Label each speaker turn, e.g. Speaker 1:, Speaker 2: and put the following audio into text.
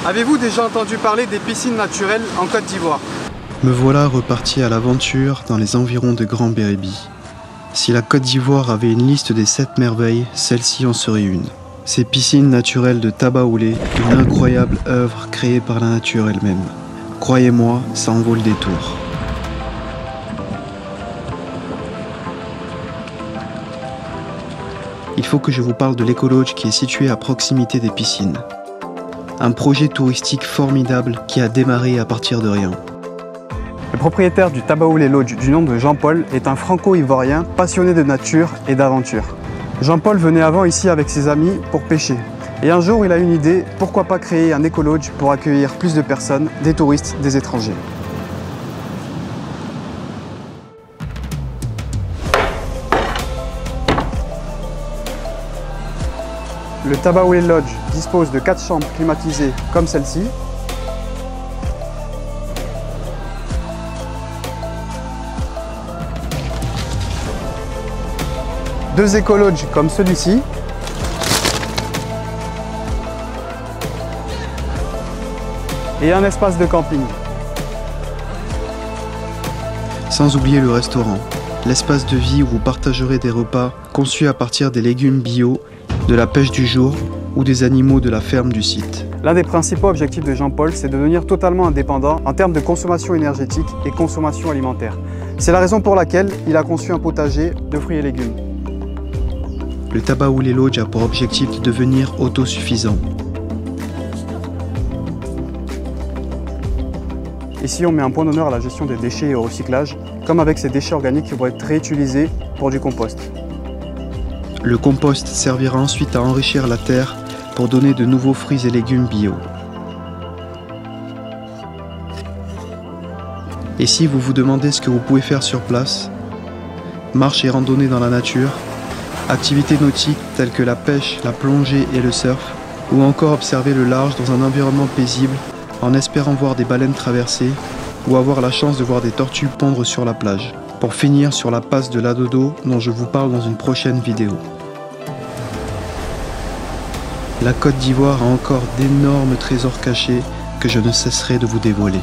Speaker 1: Avez-vous déjà entendu parler des piscines naturelles en Côte d'Ivoire?
Speaker 2: Me voilà reparti à l'aventure dans les environs de Grand Bérébi. Si la Côte d'Ivoire avait une liste des 7 merveilles, celle-ci en serait une. Ces piscines naturelles de Tabaoulé, une incroyable œuvre créée par la nature elle-même. Croyez-moi, ça en vaut le détour. Il faut que je vous parle de l'Ecolodge qui est situé à proximité des piscines. Un projet touristique formidable qui a démarré à partir de rien.
Speaker 1: Le propriétaire du Tabaoulé Lodge du nom de Jean-Paul est un franco-ivoirien passionné de nature et d'aventure. Jean-Paul venait avant ici avec ses amis pour pêcher. Et un jour il a une idée, pourquoi pas créer un Ecolodge pour accueillir plus de personnes, des touristes, des étrangers. Le Tabaoulé Lodge dispose de 4 chambres climatisées comme celle-ci. Deux écolodges comme celui-ci. Et un espace de camping.
Speaker 2: Sans oublier le restaurant, l'espace de vie où vous partagerez des repas conçus à partir des légumes bio, de la pêche du jour ou des animaux de la ferme du site.
Speaker 1: L'un des principaux objectifs de Jean-Paul, c'est de devenir totalement indépendant en termes de consommation énergétique et consommation alimentaire. C'est la raison pour laquelle il a conçu un potager de fruits et légumes.
Speaker 2: Le Tabaoulé Lodge a pour objectif de devenir autosuffisant.
Speaker 1: Ici, on met un point d'honneur à la gestion des déchets et au recyclage, comme avec ces déchets organiques qui vont être réutilisés pour du compost.
Speaker 2: Le compost servira ensuite à enrichir la terre pour donner de nouveaux fruits et légumes bio. Et si vous vous demandez ce que vous pouvez faire sur place, marche et randonnée dans la nature, activités nautiques telles que la pêche, la plongée et le surf, ou encore observer le large dans un environnement paisible en espérant voir des baleines traverser ou avoir la chance de voir des tortues pondre sur la plage, pour finir sur la passe de l'Adodo dont je vous parle dans une prochaine vidéo. La Côte d'Ivoire a encore d'énormes trésors cachés que je ne cesserai de vous dévoiler.